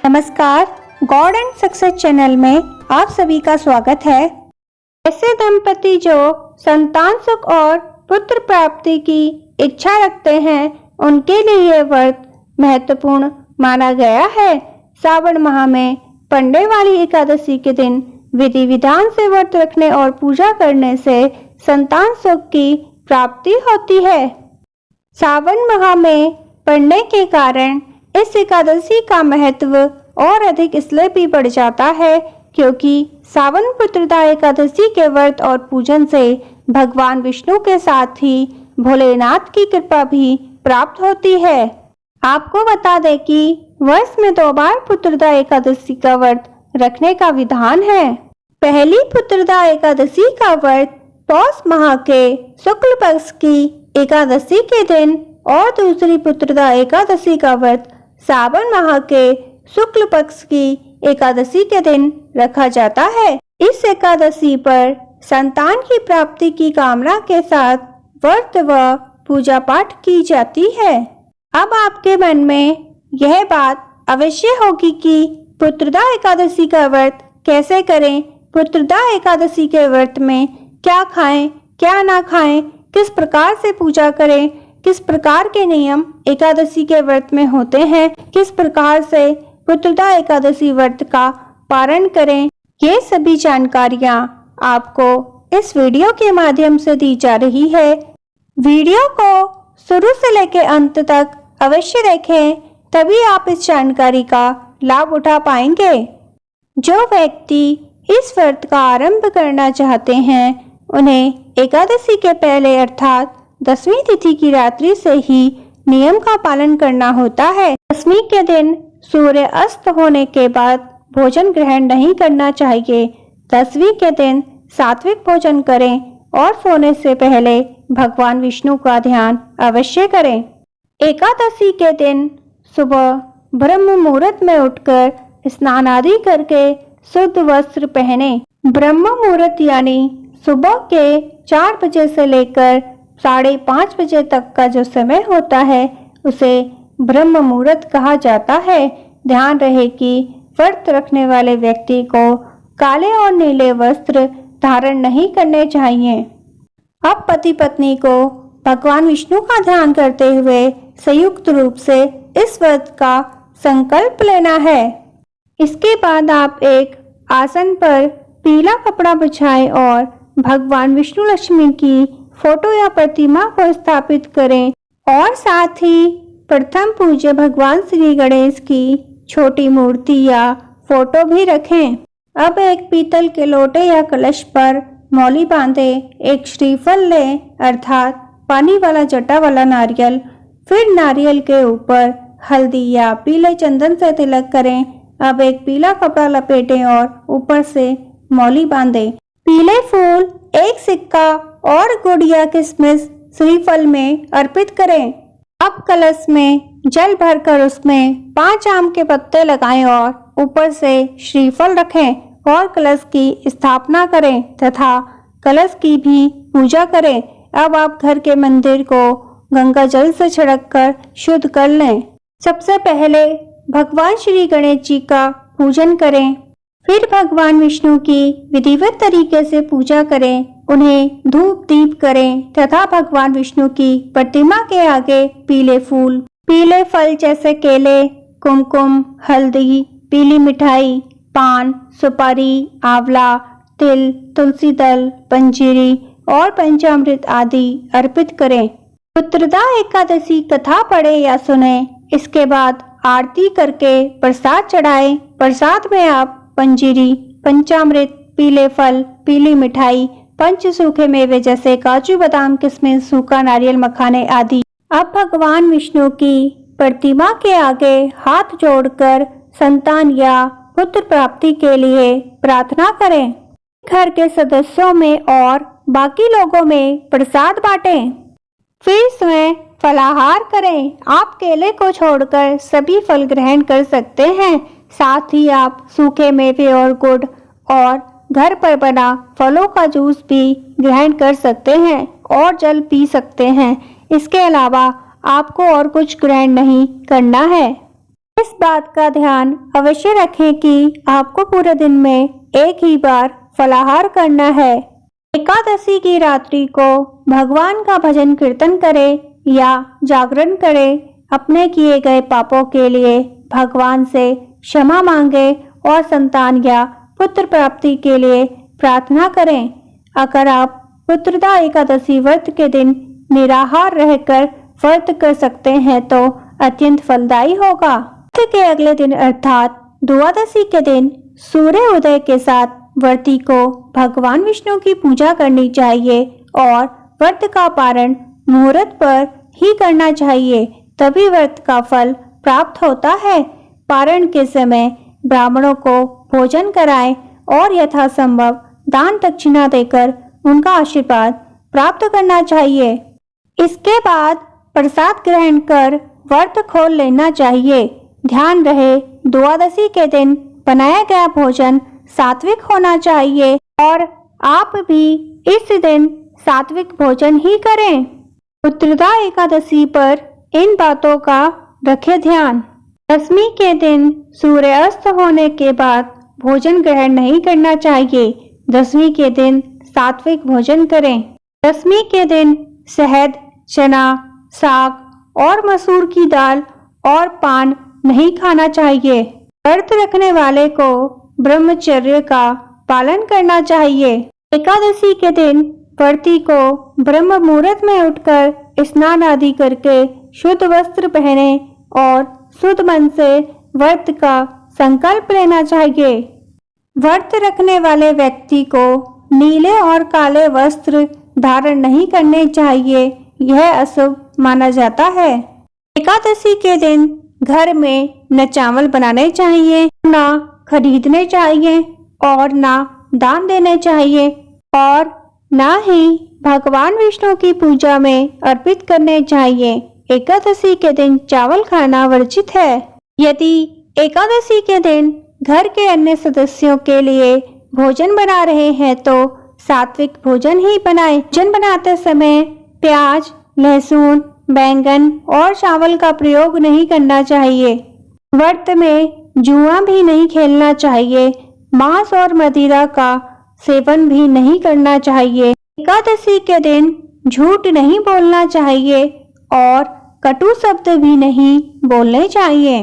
नमस्कार, God and success channel में आप सभी का स्वागत है। ऐसे दंपति जो संतान सुख और पुत्र प्राप्ति की इच्छा रखते हैं उनके लिए यह व्रत महत्वपूर्ण माना गया है। सावन माह में पड़ने वाली एकादशी के दिन विधि विधान से व्रत रखने और पूजा करने से संतान सुख की प्राप्ति होती है। सावन माह में पड़ने के कारण इस एकादशी का महत्व और अधिक इसलिए भी बढ़ जाता है क्योंकि सावन पुत्रदा एकादशी के व्रत और पूजन से भगवान विष्णु के साथ ही भोलेनाथ की कृपा भी प्राप्त होती है। आपको बता दें कि वर्ष में 2 बार पुत्रदा एकादशी का व्रत रखने का विधान है। पहली पुत्रदा एकादशी का व्रत पौष माह के शुक्ल पक्ष की एकादशी के दिन और दूसरी पुत्रदा एकादशी का व्रत सावन माह के शुक्ल पक्ष की एकादशी के दिन रखा जाता है। इस एकादशी पर संतान की प्राप्ति की कामना के साथ व्रत व पूजा पाठ की जाती है। अब आपके मन में यह बात अवश्य होगी कि पुत्रदा एकादशी का व्रत कैसे करें, पुत्रदा एकादशी के व्रत में क्या खाएं, क्या ना खाएं, किस प्रकार से पूजा करें, किस प्रकार के नियम एकादशी के व्रत में होते हैं, किस प्रकार से पुत्रदा एकादशी व्रत का पारण करें, ये सभी जानकारियाँ आपको इस वीडियो के माध्यम से दी जा रही है। वीडियो को शुरू से लेकर अंत तक अवश्य देखें, तभी आप इस जानकारी का लाभ उठा पाएंगे। जो व्यक्ति इस व्रत का आरंभ करना चाहते हैं उन्हें एकादशी के पहले अर्थात 10वीं तिथि की रात्रि से ही नियम का पालन करना होता है। 10वीं के दिन सूर्य अस्त होने के बाद भोजन ग्रहण नहीं करना चाहिए। 10वीं के दिन सात्विक भोजन करें और सोने से पहले भगवान विष्णु का ध्यान अवश्य करें। एकादशी के दिन सुबह ब्रह्म मुहूर्त में उठकर स्नान आदि करके शुद्ध वस्त्र पहने। ब्रह्म मुहूर्त यानी सुबह के 4 बजे से लेकर 5:30 बजे तक का जो समय होता है उसे ब्रह्म मुहूर्त कहा जाता है। ध्यान रहे कि व्रत रखने वाले व्यक्ति को काले और नीले वस्त्र धारण नहीं करने चाहिए। अब पति पत्नी को भगवान विष्णु का ध्यान करते हुए संयुक्त रूप से इस व्रत का संकल्प लेना है। इसके बाद आप एक आसन पर पीला कपड़ा बिछाएं और भगवान विष्णु लक्ष्मी की फोटो या प्रतिमा को स्थापित करें और साथ ही प्रथम पूज्य भगवान श्री गणेश की छोटी मूर्ति या फोटो भी रखें। अब एक पीतल के लोटे या कलश पर मौली बांधे, एक श्रीफल लें अर्थात पानी वाला जटा वाला नारियल, फिर नारियल के ऊपर हल्दी या पीले चंदन से तिलक करें। अब एक पीला कपड़ा लपेटें और ऊपर से मौली बांधें। पीले फूल, एक सिक्का और गुड़ या किशमिश श्रीफल में अर्पित करें। अब कलश में जल भरकर उसमें 5 आम के पत्ते लगाएं और ऊपर से श्रीफल रखें और कलश की स्थापना करें तथा कलश की भी पूजा करें। अब आप घर के मंदिर को गंगा जल से छिड़ककर शुद्ध कर लें। सबसे पहले भगवान श्री गणेश जी का पूजन करें, फिर भगवान विष्णु की विधिवत तरीके से पूजा करें, उन्हें धूप दीप करें तथा भगवान विष्णु की प्रतिमा के आगे पीले फूल, पीले फल जैसे केले, कुमकुम, हल्दी, पीली मिठाई, पान, सुपारी, आंवला, तिल, तुलसी दल, पंजीरी और पंचामृत आदि अर्पित करें। पुत्रदा एकादशी कथा पढ़े या सुने। इसके बाद आरती करके प्रसाद चढ़ाएं। प्रसाद में आप पंजीरी, पंचामृत, पीले फल, पीली मिठाई, पंच सूखे मेवे जैसे काजू बादाम किशमिश, सूखा नारियल, मखाने आदि। अब भगवान विष्णु की प्रतिमा के आगे हाथ जोड़कर संतान या पुत्र प्राप्ति के लिए प्रार्थना करें। घर के सदस्यों में और बाकी लोगों में प्रसाद बांटें। फिर स्वयं फलाहार करें। आप केले को छोड़कर सभी फल ग्रहण कर सकते हैं। साथ ही आप सूखे मेवे और गुड़ और घर पर बना फलों का जूस भी ग्रहण कर सकते हैं और जल पी सकते हैं। इसके अलावा आपको और कुछ ग्रहण नहीं करना है। इस बात का ध्यान अवश्य रखें कि आपको पूरे दिन में एक ही बार फलाहार करना है। एकादशी की रात्रि को भगवान का भजन कीर्तन करें या जागरण करें। अपने किए गए पापों के लिए भगवान से क्षमा मांगे और संतान या पुत्र प्राप्ति के लिए प्रार्थना करें। अगर आप पुत्रदा एकादशी व्रत के दिन निराहार रहकर व्रत कर सकते हैं तो अत्यंत फलदायी होगा। व्रत के अगले दिन अर्थात द्वादशी के दिन सूर्य उदय के साथ व्रती को भगवान विष्णु की पूजा करनी चाहिए और व्रत का पारण मुहूर्त पर ही करना चाहिए, तभी व्रत का फल प्राप्त होता है। पारण के समय ब्राह्मणों को भोजन कराएं और यथासंभव दान दक्षिणा देकर उनका आशीर्वाद प्राप्त करना चाहिए। इसके बाद प्रसाद ग्रहण कर व्रत खोल लेना चाहिए। ध्यान रहे, द्वादशी के दिन बनाया गया भोजन सात्विक होना चाहिए और आप भी इस दिन सात्विक भोजन ही करें। पुत्रदा एकादशी पर इन बातों का रखें ध्यान। दशमी के दिन सूर्य अस्त होने के बाद भोजन ग्रहण नहीं करना चाहिए। दशमी के दिन सात्विक भोजन करें। दशमी के दिन शहद, चना, साग और मसूर की दाल और पान नहीं खाना चाहिए। व्रत रखने वाले को ब्रह्मचर्य का पालन करना चाहिए। एकादशी के दिन व्रती को ब्रह्म मुहूर्त में उठकर स्नान आदि करके शुद्ध वस्त्र पहने और शुद्ध मन से व्रत का संकल्प लेना चाहिए। व्रत रखने वाले व्यक्ति को नीले और काले वस्त्र धारण नहीं करने चाहिए, यह अशुभ माना जाता है। एकादशी के दिन घर में न चावल बनाने चाहिए, न खरीदने चाहिए और न दान देने चाहिए और न ही भगवान विष्णु की पूजा में अर्पित करने चाहिए। एकादशी के दिन चावल खाना वर्जित है। यदि एकादशी के दिन घर के अन्य सदस्यों के लिए भोजन बना रहे हैं तो सात्विक भोजन ही बनाएं। भोजन बनाते समय प्याज, लहसुन, बैंगन और चावल का प्रयोग नहीं करना चाहिए। व्रत में जुआ भी नहीं खेलना चाहिए। मांस और मदिरा का सेवन भी नहीं करना चाहिए। एकादशी के दिन झूठ नहीं बोलना चाहिए और कटु शब्द भी नहीं बोलने चाहिए।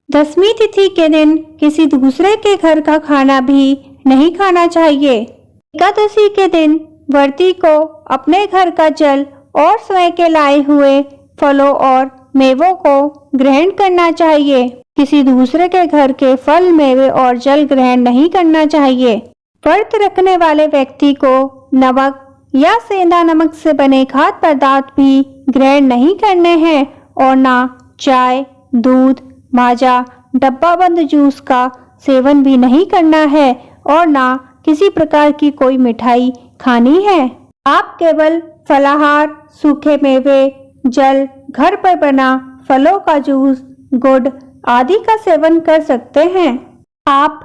दशमी तिथि के दिन किसी दूसरे के घर का खाना भी नहीं खाना चाहिए। एकादशी के दिन व्रती को अपने घर का जल और स्वयं के लाए हुए फलों और मेवों को ग्रहण करना चाहिए। किसी दूसरे के घर के फल, मेवे और जल ग्रहण नहीं करना चाहिए। व्रत रखने वाले व्यक्ति को नमक या सेंधा नमक से बने खाद्य पदार्थ भी ग्रहण नहीं करने हैं और ना चाय, दूध, माजा, डब्बाबंद जूस का सेवन भी नहीं करना है और ना किसी प्रकार की कोई मिठाई खानी है। आप केवल फलाहार, सूखे मेवे, जल, घर पर बना फलों का जूस, गुड़ आदि का सेवन कर सकते हैं। आप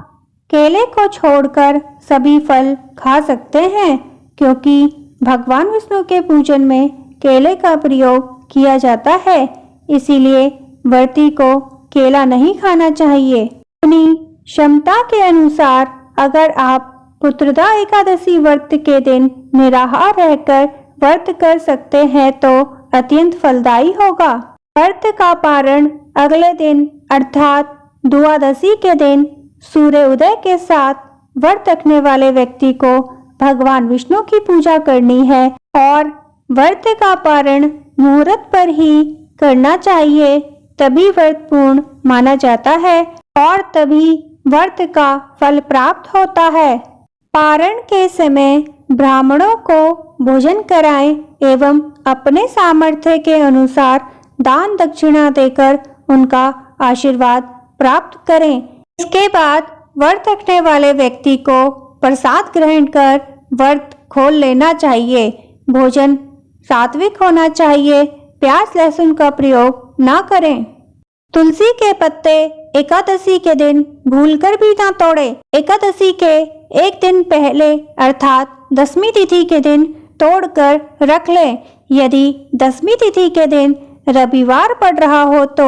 केले को छोड़कर सभी फल खा सकते हैं क्योंकि भगवान विष्णु के पूजन में केले का प्रयोग किया जाता है, इसीलिए व्रती को केला नहीं खाना चाहिए। अपनी क्षमता के अनुसार अगर आप पुत्रदा एकादशी व्रत के दिन निराहार रहकर व्रत कर सकते हैं तो अत्यंत फलदायी होगा। व्रत का पारण अगले दिन अर्थात द्वादशी के दिन सूर्य उदय के साथ व्रत रखने वाले व्यक्ति को भगवान विष्णु की पूजा करनी है और व्रत का पारण मुहूर्त पर ही करना चाहिए, तभी व्रत पूर्ण माना जाता है और तभी व्रत का फल प्राप्त होता है। पारण के समय ब्राह्मणों को भोजन कराएं एवं अपने सामर्थ्य के अनुसार दान दक्षिणा देकर उनका आशीर्वाद प्राप्त करें। इसके बाद व्रत रखने वाले व्यक्ति को प्रसाद ग्रहण कर व्रत खोल लेना चाहिए। भोजन सात्विक होना चाहिए। प्याज लहसुन का प्रयोग ना करें। तुलसी के पत्ते एकादशी के दिन भूलकर भी ना तोड़े। एकादशी के एक दिन पहले अर्थात दशमी तिथि के दिन तोड़कर रख लें। यदि दशमी तिथि के दिन रविवार पड़ रहा हो तो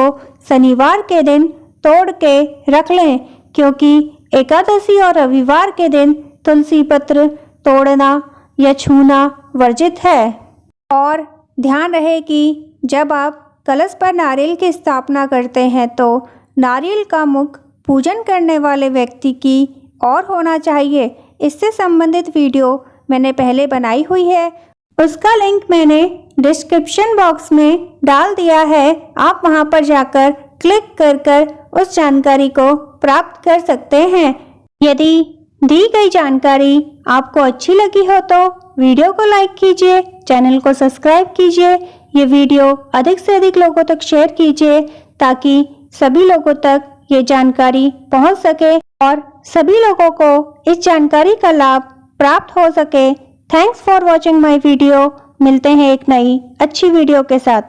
शनिवार के दिन तोड़ के रख लें, क्योंकि एकादशी और रविवार के दिन तुलसी पत्र तोड़ना या छूना वर्जित है। और ध्यान रहे कि जब आप कलश पर नारियल की स्थापना करते हैं तो नारियल का मुख पूजन करने वाले व्यक्ति की ओर होना चाहिए। इससे संबंधित वीडियो मैंने पहले बनाई हुई है, उसका लिंक मैंने डिस्क्रिप्शन बॉक्स में डाल दिया है। आप वहां पर जाकर क्लिक कर उस जानकारी को प्राप्त कर सकते हैं। यदि दी गई जानकारी आपको अच्छी लगी हो तो वीडियो को लाइक कीजिए, चैनल को सब्सक्राइब कीजिए, ये वीडियो अधिक से अधिक लोगों तक शेयर कीजिए ताकि सभी लोगों तक ये जानकारी पहुंच सके और सभी लोगों को इस जानकारी का लाभ प्राप्त हो सके। Thanks for watching my video. मिलते हैं एक नई अच्छी वीडियो के साथ।